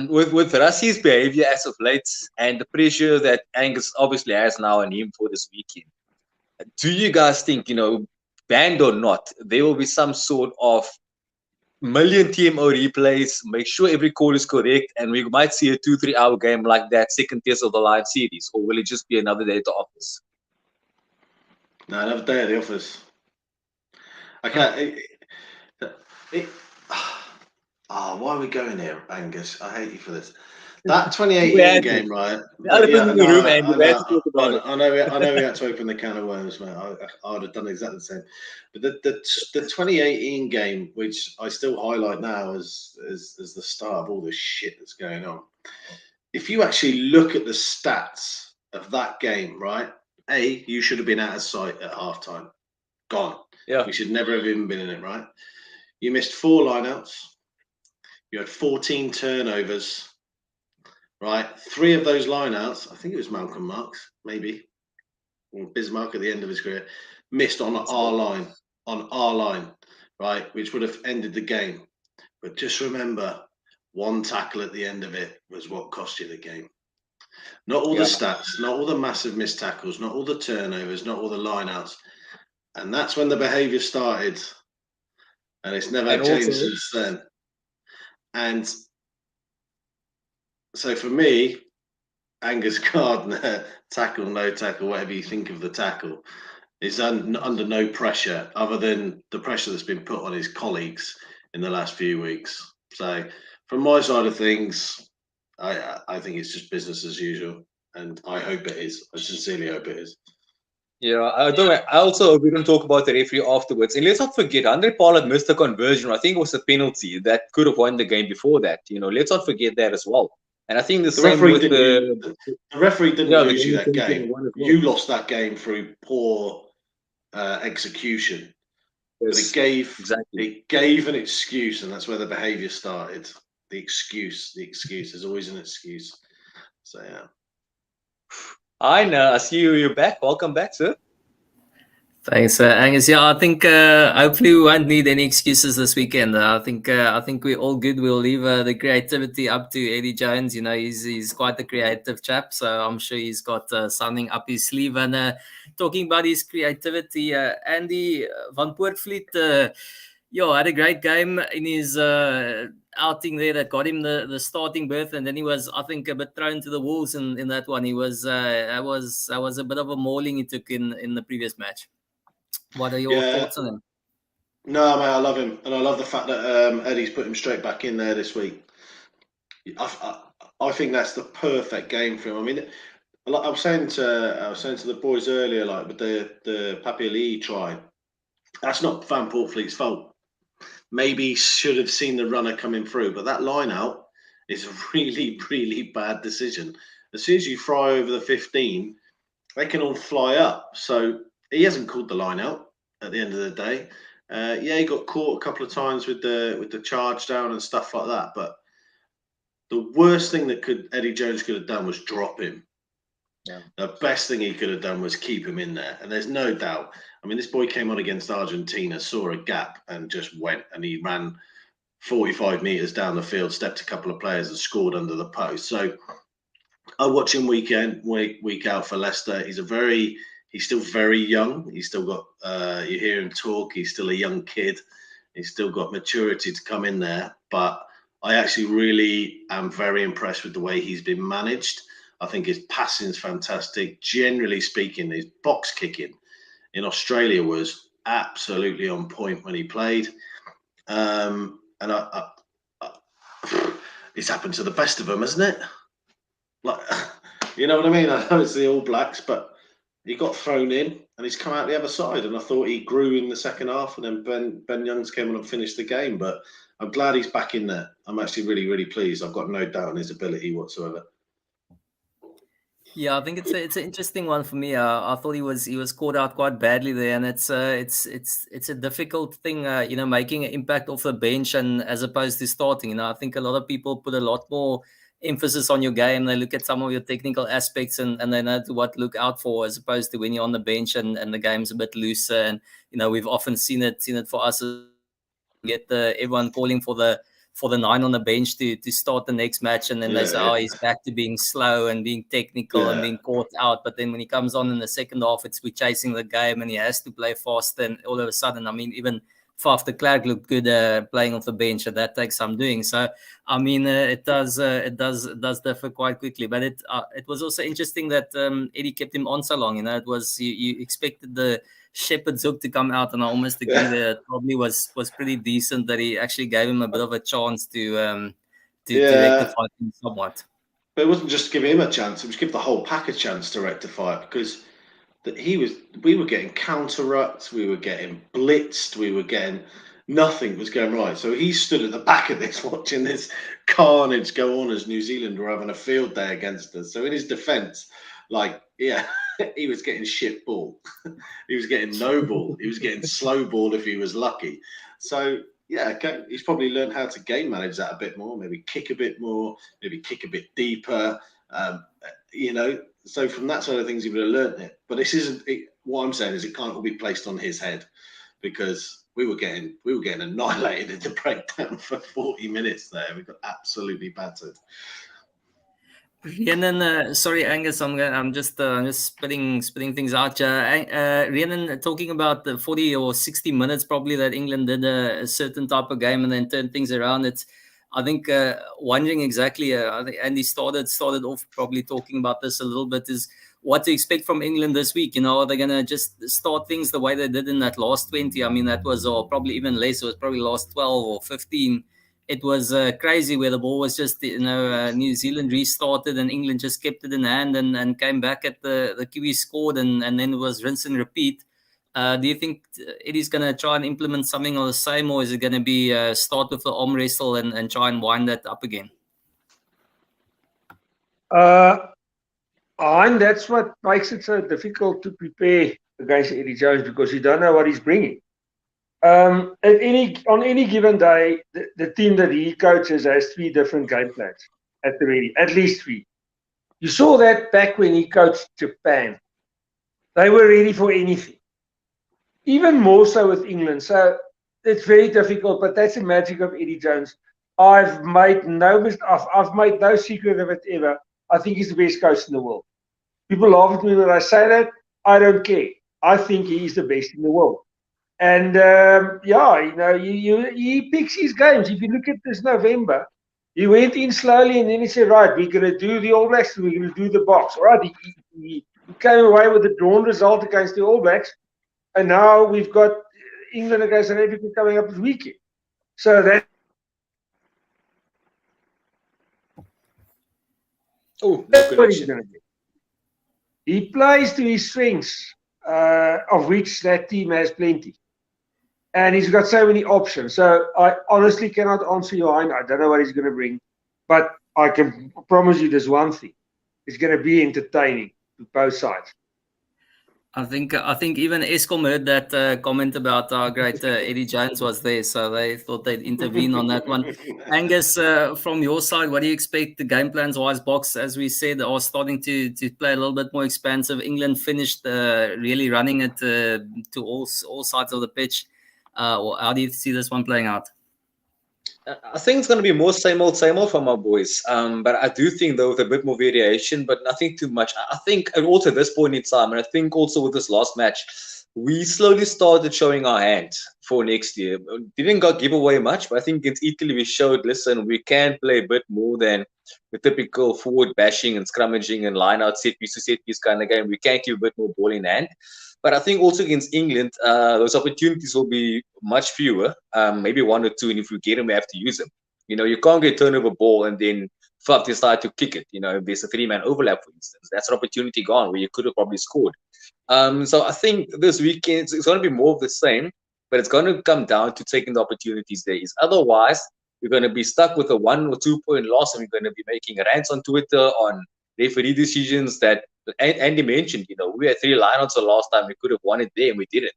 With Rassie's behavior as of late and the pressure that Angus obviously has now on him for this weekend, do you guys think, banned or not, there will be some sort of million TMO replays, make sure every call is correct, and we might see a 2-3 hour game like that second test of the live series, or will it just be another day at the office? No, another day at the office. I can't. Why are we going here, Angus? I hate you for this. That 2018 game, right? I know we had to open the can of worms, mate. I would have done exactly the same. But the 2018 game, which I still highlight now as the start of all this shit that's going on. If you actually look at the stats of that game, right? You should have been out of sight at halftime. Gone. Yeah. We should never have even been in it, right? You missed 4 lineouts. You had 14 turnovers, right? 3 of those lineouts, I think it was Malcolm Marks, maybe, or Bismarck at the end of his career, missed on our line, right? Which would have ended the game. But just remember, 1 tackle at the end of it was what cost you the game. Not all the stats, not all the massive missed tackles, not all the turnovers, not all the lineouts. And that's when the behaviour started. And it's never changed since then. And so for me, Angus Gardner, tackle, no tackle, whatever you think of the tackle, is under no pressure other than the pressure that's been put on his colleagues in the last few weeks. So from my side of things, I think it's just business as usual, and I hope it is. I sincerely hope it is. Yeah, I also hope we don't talk about the referee afterwards. And let's not forget, Andre Pollard missed a conversion. I think it was a penalty that could have won the game before that. Let's not forget that as well. And I think the same with the referee didn't lose you that game. Well. You lost that game through poor execution. Yes, but it gave an excuse, and that's where the behaviour started. The excuse. There's always an excuse. So yeah. I know. I see you're back. Welcome back, sir. Thanks, Angus. Yeah, I think hopefully we won't need any excuses this weekend. I think we're all good. We'll leave the creativity up to Eddie Jones. He's quite a creative chap, so I'm sure he's got something up his sleeve. And talking about his creativity, Andy van Poortvliet, had a great game in his outing there that got him the starting berth, and then he was, I think, a bit thrown to the wolves in that one. He was that was a bit of a mauling he took in the previous match. What are your thoughts on him? No, mate, I love him, and I love the fact that Eddie's put him straight back in there this week. I think that's the perfect game for him. I mean, I was saying to the boys earlier, like with the Papiali try, that's not Van Poortvliet's fault. Maybe he should have seen the runner coming through, but that line out is a really, really bad decision. As soon as you fly over the 15, they can all fly up. So he hasn't called the line out at the end of the day. He got caught a couple of times with the charge down and stuff like that. But the worst thing that Eddie Jones could have done was drop him. Yeah. The best thing he could have done was keep him in there. And there's no doubt. I mean, this boy came on against Argentina, saw a gap and just went, and he ran 45 metres down the field, stepped a couple of players and scored under the post. So I watch him week out for Leicester. He's still very young. He's still got, you hear him talk, he's still a young kid. He's still got maturity to come in there. But I actually really am very impressed with the way he's been managed. I think his passing is fantastic. Generally speaking, his box kicking in Australia was absolutely on point when he played. And it's happened to the best of them, hasn't it? Like, you know what I mean? I know it's the All Blacks, but he got thrown in and he's come out the other side. And I thought he grew in the second half, and then Ben Youngs came on and finished the game. But I'm glad he's back in there. I'm actually really, really pleased. I've got no doubt on his ability whatsoever. Yeah, I think it's an interesting one for me. I thought he was caught out quite badly there, and it's a difficult thing, making an impact off the bench and as opposed to starting. I think a lot of people put a lot more emphasis on your game. They look at some of your technical aspects and they know what to look out for, as opposed to when you're on the bench and the game's a bit looser. And we've often seen it for us, get everyone calling for the 9 on the bench to start the next match, and then they say, he's back to being slow and being technical and being caught out. But then when he comes on in the second half, we're chasing the game and he has to play fast. And all of a sudden, I mean, even Faf de Klerk looked good playing off the bench, and that takes some doing. So, I mean, it does differ quite quickly. But it was also interesting that Eddie kept him on so long. It was you expected the Shepherd's hook to come out, and I almost agree that it probably was pretty decent that he actually gave him a bit of a chance to rectify things somewhat. But it wasn't just give him a chance; it was give the whole pack a chance to rectify it, because we were getting counter-rucked, we were getting blitzed, nothing was going right. So he stood at the back of this watching this carnage go on as New Zealand were having a field day against us. So in his defence, he was getting shit ball. He was getting no ball. He was getting slow ball if he was lucky. So okay, he's probably learned how to game manage that a bit more, maybe kick a bit more, maybe kick a bit deeper, So from that side of things, he would have learned it. But this isn't. What I'm saying is, it can't all be placed on his head, because we were getting annihilated in the breakdown for 40 minutes there. We got absolutely battered. Rhiannon, sorry, Angus, I'm just spitting things out. Rhiannon, talking about the 40 or 60 minutes probably that England did a certain type of game and then turned things around. I think wondering exactly. I think Andy started off probably talking about this a little bit. Is what to expect from England this week? Are they going to just start things the way they did in that last 20? I mean, that was probably even less. It was probably last 12 or 15. It was crazy where the ball was just, New Zealand restarted and England just kept it in hand and came back at the Kiwis scored and then it was rinse and repeat. Do you think Eddie's going to try and implement something of the same, or is it going to be start with the arm wrestle and try and wind that up again? And that's what makes it so difficult to prepare against Eddie Jones, because you don't know what he's bringing. On any given day, the team that he coaches has 3 different game plans at the ready, at least 3. You saw that back when he coached Japan. They were ready for anything. Even more so with England. So it's very difficult, but that's the magic of Eddie Jones. I've made no secret of it ever. I think he's the best coach in the world. People laugh at me when I say that. I don't care. I think he is the best in the world. And he picks his games. If you look at this November, he went in slowly and then he said, right, we're going to do the All Blacks and we're going to do the Boks. All right, he came away with a drawn result against the All Blacks. And now we've got England against South Africa coming up this weekend. So that. That's what he's going to do. He plays to his strengths, of which that team has plenty. And he's got so many options. So I honestly cannot answer you. I don't know what he's going to bring. But I can promise you this one thing. It's going to be entertaining to both sides. I think even Eskom heard that comment about how great Eddie Jones was there, so they thought they'd intervene on that one. Angus, from your side, what do you expect the game plans wise? Boks, as we said, are starting to play a little bit more expansive. England finished really running it to all sides of the pitch. How do you see this one playing out? I think it's going to be more same old from our boys. But I do think, though, with a bit more variation, but nothing too much. I think, and also at this point in time, and I think also with this last match, we slowly started showing our hand for next year. Didn't give away much, but I think against Italy we showed, listen, we can play a bit more than the typical forward bashing and scrummaging and line out set piece to set piece kind of game. We can keep a bit more ball in hand. But I think also against England, those opportunities will be much fewer, maybe 1 or 2, and if we get them, we have to use them. You can't get turnover ball and then Faf decide to kick it. If there's a 3-man overlap, for instance, that's an opportunity gone where you could have probably scored. So I think this weekend it's going to be more of the same, but it's going to come down to taking the opportunities there. Otherwise, we're going to be stuck with a 1 or 2 point loss, and we're going to be making rants on Twitter on referee decisions that Andy mentioned. We had 3 lineouts the last time. We could have won it there, and we didn't.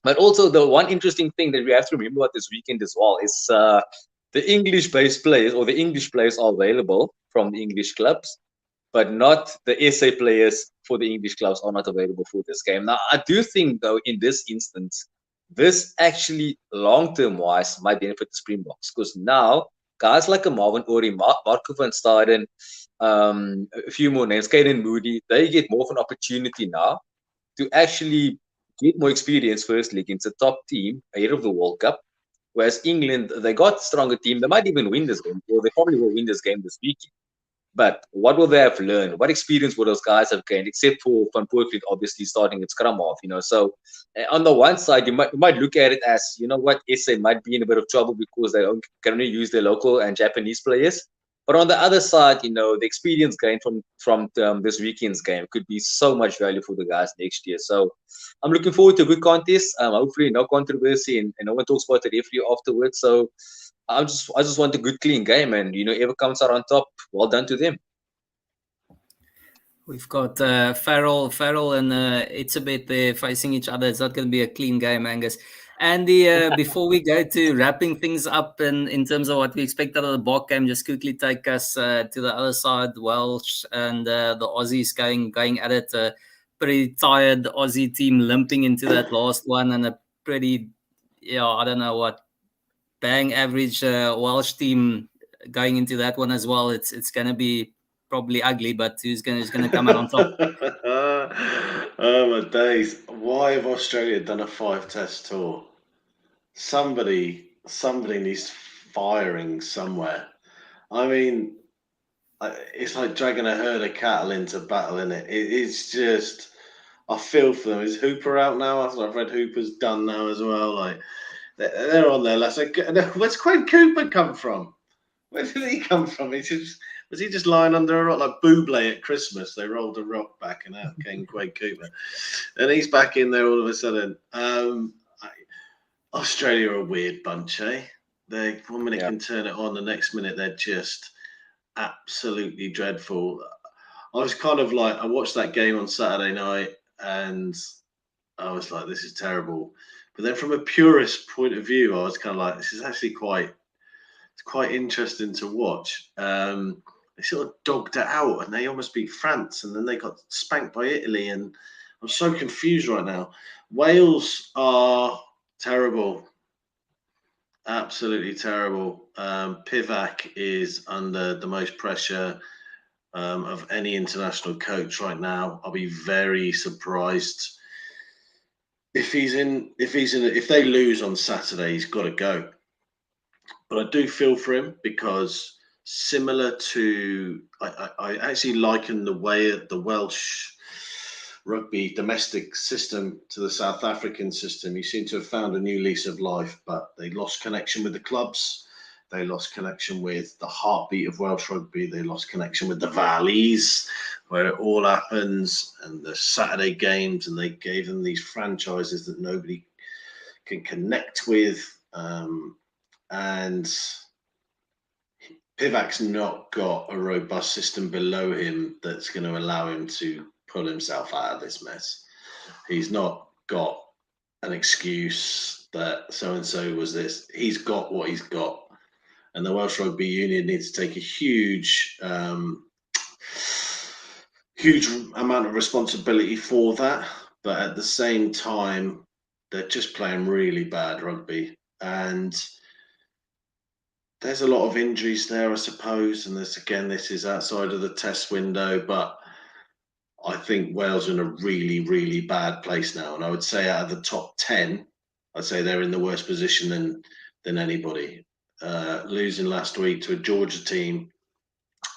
But also, the one interesting thing that we have to remember about this weekend as well is the English-based players, or the English players, are available from the English clubs, but not the SA players for the English clubs are not available for this game. Now, I do think, though, in this instance, this actually, long-term wise, might benefit the Springboks, because now guys like a Marvin Ori, Marco van Staden, a few more names, Caden Moody, they get more of an opportunity now to actually get more experience firstly against a top team ahead of the World Cup. Whereas England, they got a stronger team. They might even win this game, or they probably will win this game this weekend. But what will they have learned? What experience will those guys have gained, except for Van Poortvliet obviously starting at scrum off, So on the one side, you might look at it as, what, SA might be in a bit of trouble because they can only use their local and Japanese players. But on the other side, the experience gained from this weekend's game could be so much value for the guys next year. So I'm looking forward to a good contest. Hopefully no controversy and no one talks about the referee afterwards. So I just want a good, clean game, and whoever comes out on top, well done to them. We've got Farrell and it's a bit there facing each other. It's not going to be a clean game, Angus. Andy, before we go to wrapping things up in terms of what we expect out of the Bokke game, just quickly take us to the other side. Welsh and the Aussies going at it. A pretty tired Aussie team limping into that last one, and a pretty, I don't know what, bang average Welsh team going into that one as well. It's going to be probably ugly, but who's going to come out on top? Oh my days! Why have Australia done a 5-test tour? Somebody needs to firing somewhere. I mean, it's like dragging a herd of cattle into battle, isn't it? It's just, I feel for them. Is Hooper out now? I've read Hooper's done now as well. Like they're on there. Where's Quade Cooper come from? Where did he come from? Was he just lying under a rock like Bublé at Christmas? They rolled a rock back and out came Quade Cooper, and he's back in there all of a sudden. Australia are a weird bunch, eh? They 1 minute can turn it on, the next minute they're just absolutely dreadful. I was kind of like, I watched that game on Saturday night and I was like, this is terrible. But then from a purist point of view, I was kind of like, this is actually quite interesting to watch. They sort of dogged it out and they almost beat France and then they got spanked by Italy, and I'm so confused right now. Wales are terrible. Absolutely terrible. Pivac is under the most pressure of any international coach right now. I'll be very surprised if they lose on Saturday, he's got to go. But I do feel for him because similar to, I actually liken the way the Welsh rugby domestic system to the South African system. You seem to have found a new lease of life, but they lost connection with the clubs. They lost connection with the heartbeat of Welsh rugby. They lost connection with the valleys, where it all happens, and the Saturday games, and they gave them these franchises that nobody can connect with. And Pivac's not got a robust system below him that's going to allow him to pull himself out of this mess. He's not got an excuse that so-and-so was this. He's got what he's got. And the Welsh Rugby Union needs to take a huge amount of responsibility for that. But at the same time, they're just playing really bad rugby. And there's a lot of injuries there, I suppose. And this is outside of the test window. But I think Wales are in a really, really bad place now. And I would say out of the top 10, I'd say they're in the worst position than anybody. Losing last week to a Georgia team.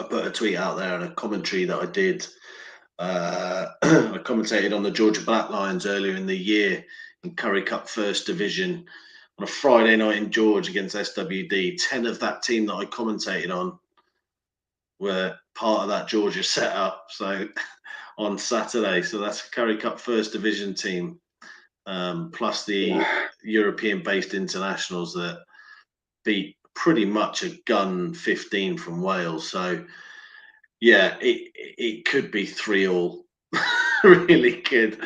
I put a tweet out there and a commentary that I did. I commentated on the Georgia Black Lions earlier in the year in Currie Cup First Division on a Friday night in George against SWD. 10 of that team that I commentated on were part of that Georgia setup. So on Saturday, so that's a Currie Cup First Division team, plus the European-based internationals that beat pretty much a gun 15 from Wales. So yeah, it could be 3-3. Really could.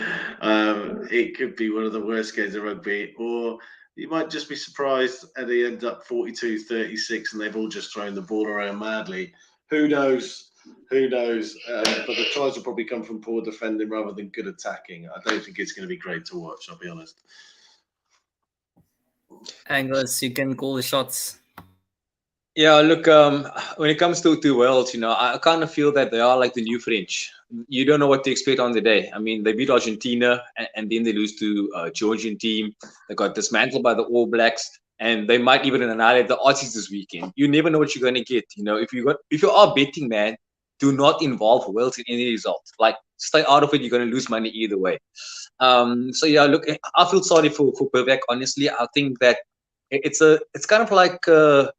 It could be one of the worst games of rugby, or you might just be surprised and they end up 42-36 and they've all just thrown the ball around madly. Who knows? But the tries will probably come from poor defending rather than good attacking. I don't think it's going to be great to watch, I'll be honest. Angus, you can call the shots. Yeah, look, when it comes to Wales, I kind of feel that they are like the new French. You don't know what to expect on the day. I mean, they beat Argentina and then they lose to a Georgian team. They got dismantled by the All Blacks, and they might even annihilate the Aussies this weekend. You never know what you're going to get. If you are betting, man, do not involve Wales in any result. Like, stay out of it. You're going to lose money either way. So yeah, look, I feel sorry for Pivak. Honestly, I think that it's kind of like a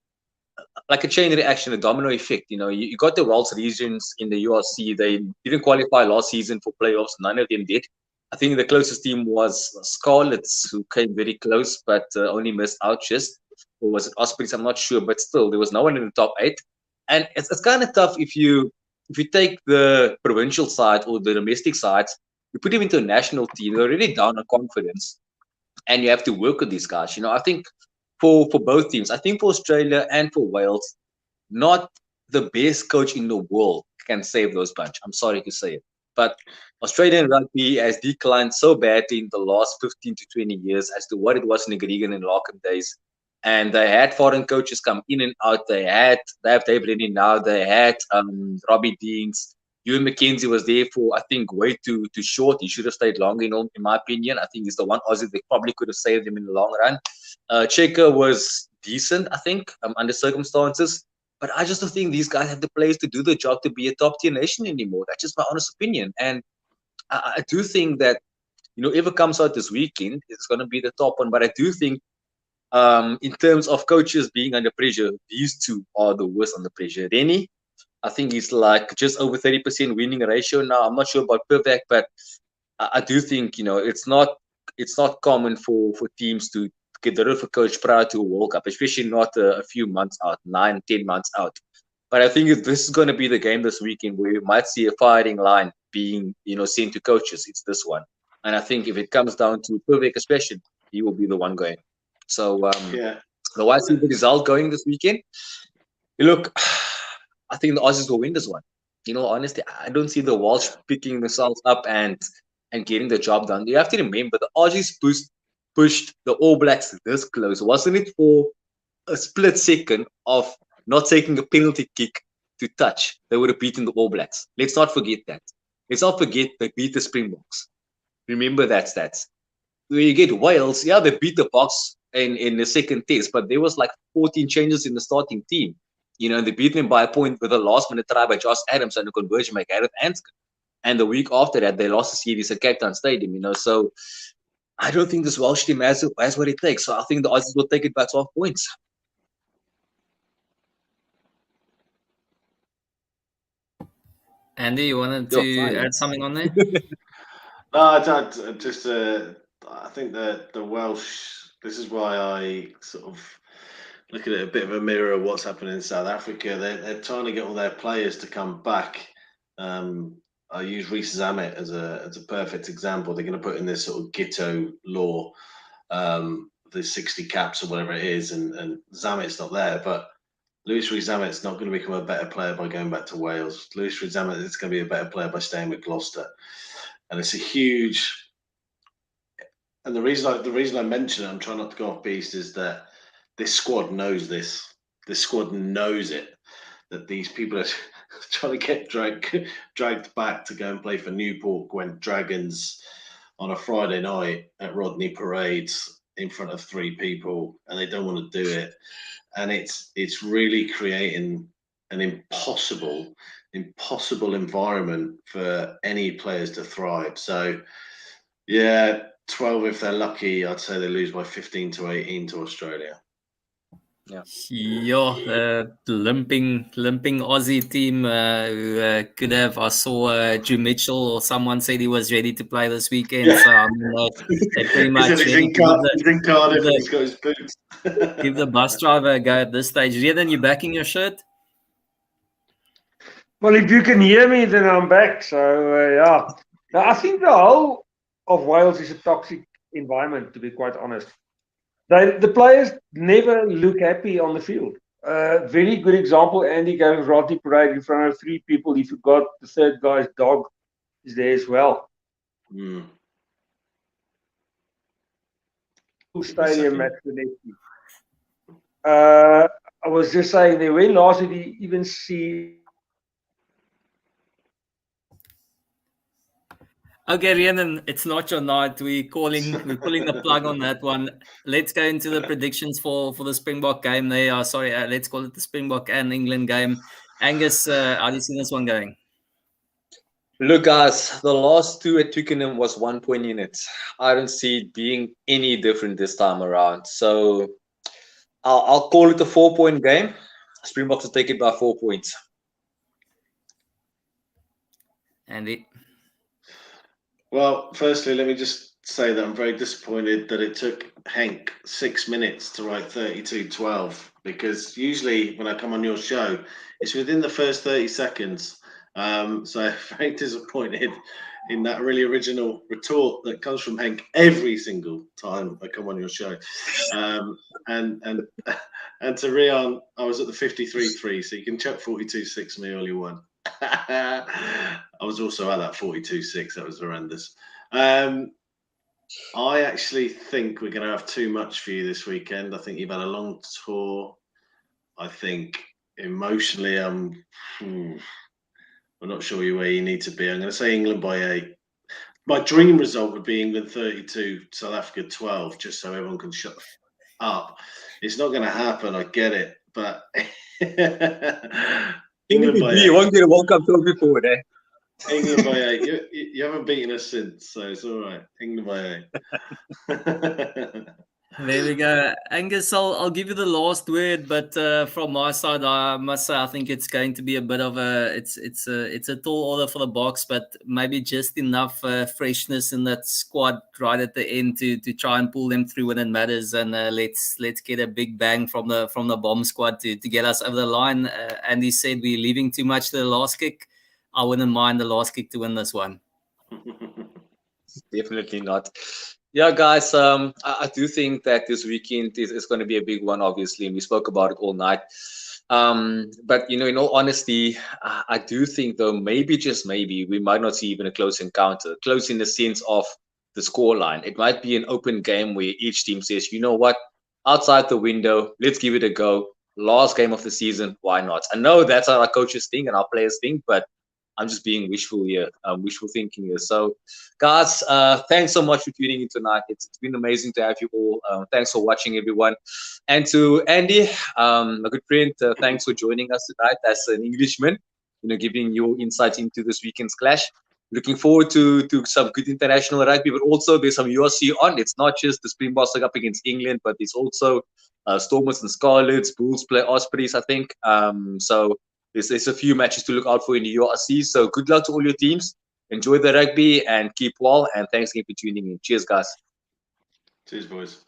chain reaction, a domino effect. You got the Welsh regions in the URC. They didn't qualify last season for playoffs. None of them did. I think the closest team was Scarlets, who came very close, but only missed out just. Or was it Ospreys? I'm not sure, but still, there was no one in the top 8. And it's kind of tough if you take the provincial side or the domestic sides, you put them into a national team. They're already down on confidence, and you have to work with these guys. I think for both teams, I think for Australia and for Wales, not the best coach in the world can save those bunch. I'm sorry to say it, but Australian rugby has declined so badly in the last 15 to 20 years as to what it was in the Gregan and Larkham days. And they had foreign coaches come in and out. They have Dave Rennie now. They had Robbie Deans. Ewan McKenzie was there for, I think, way too short. He should have stayed longer, in my opinion. I think he's the one Aussie that probably could have saved him in the long run. Cheika was decent, I think, under circumstances. But I just don't think these guys have the players to do the job to be a top-tier nation anymore. That's just my honest opinion. And I do think that, whoever comes out this weekend is going to be the top one. But I do think, in terms of coaches being under pressure, these two are the worst under pressure. Rennie, I think he's like just over 30% winning ratio now. I'm not sure about Pivak, but I do think, it's not common for teams to get rid of a coach prior to a World Cup, especially not a few months out, 9, 10 months out. But I think if this is going to be the game this weekend where we might see a firing line being, sent to coaches, it's this one. And I think if it comes down to Pivak especially, he will be the one going. So, the way I see the result going this weekend, look, I think the Aussies will win this one. Honestly, I don't see the Welsh picking themselves up and getting the job done. You have to remember, the Aussies pushed the All Blacks this close. Wasn't it for a split second of not taking a penalty kick to touch? They would have beaten the All Blacks. Let's not forget that. Let's not forget they beat the Springboks. Remember that stats. When you get Wales, they beat the Boks in the second test, but there was like 14 changes in the starting team. They beat them by a point with a last-minute try by Josh Adams and a conversion by Gareth Anscombe. And the week after that, they lost the series at Cape Town Stadium. So I don't think this Welsh team has what it takes. So I think the Aussies will take it by 12 points. Andy, you wanted to add something on there? No, I think that the Welsh, this is why I sort of look at it a bit of a mirror of what's happening in South Africa. They're trying to get all their players to come back. I use Reece Zammit as a perfect example. They're going to put in this sort of Ghetto law, the 60 caps or whatever it is, and Zammit's not there. But Louis Reece Zammit's not going to become a better player by going back to Wales. Louis Reece Zammit is going to be a better player by staying with Gloucester. And it's a huge. And the reason I mention it, I'm trying not to go off beast, is that this squad knows this. This squad knows it, that these people are trying to get dragged back to go and play for Newport Gwent Dragons on a Friday night at Rodney Parades in front of 3 people, and they don't want to do it. And it's really creating an impossible environment for any players to thrive. So, 12 if they're lucky. I'd say they lose by 15 to 18 to Australia. Limping Aussie team who could have. I saw Drew Mitchell or someone said he was ready to play this weekend. Yeah. So I mean, they pretty much he's in Cardiff and he's got his boots. Give the bus driver a go at this stage. Reden, you backing your shirt? Well, if you can hear me, then I'm back. So Now, I think the whole of Wales is a toxic environment, to be quite honest. The players never look happy on the field. Very good example, Andy going Rodney Parade in front of 3 people. He forgot the third guy's dog is there as well. Stadium at the I was just saying, they went last week, you even see. Okay, Rhiannon, it's not your night. We're pulling the plug on that one. Let's go into the predictions for the Springbok game. Let's call it the Springbok and England game. Angus, how do you see this one going? Look, guys, the last 2 at Twickenham was 1 point in it. I don't see it being any different this time around. So I'll call it a 4-point game. Springboks will take it by 4 points. Andy? Well, firstly, let me just say that I'm very disappointed that it took Henk 6 minutes to write 32-12, because usually when I come on your show, it's within the first 30 seconds. So I'm very disappointed in that really original retort that comes from Henk every single time I come on your show. And to Rian, I was at the 53-3, so you can chuck 42-6 me all you want. I was also at that 42-6. That was horrendous. I actually think we're going to have too much for you this weekend. I think you've had a long tour. I think emotionally, I'm not sure where you need to be. I'm going to say England by 8. My dream result would be England 32, South Africa 12, just so everyone can shut up. It's not going to happen. I get it, but England by 8. You won't get a World Cup trophy for it, eh? England by 8. You haven't beaten us since, so it's all right. England by 8. There we go. Angus, I'll give you the last word, but from my side, I must say I think it's going to be a bit of it's a tall order for the box, but maybe just enough freshness in that squad right at the end to try and pull them through when it matters, and let's get a big bang from the bomb squad to get us over the line. Andy said we're leaving too much to the last kick. I wouldn't mind the last kick to win this one. Definitely not. Yeah, guys, I do think that this weekend is going to be a big one, obviously, and we spoke about it all night. But, in all honesty, I do think, though, maybe, just maybe, we might not see even a close encounter. Close in the sense of the scoreline. It might be an open game where each team says, you know what, outside the window, let's give it a go. Last game of the season, why not? I know that's how our coaches think and our players think, but I'm just being wishful here, wishful thinking here. So, guys, thanks so much for tuning in tonight. It's been amazing to have you all. Thanks for watching, everyone. And to Andy, my good friend, thanks for joining us tonight as an Englishman, giving your insights into this weekend's clash. Looking forward to some good international rugby, but also there's some URC on. It's not just the Springboks up against England, but there's also Stormers and Scarlets, Bulls play Ospreys, I think. So there's a few matches to look out for in the URC. So good luck to all your teams. Enjoy the rugby and keep well. And thanks again for tuning in. Cheers, guys. Cheers, boys.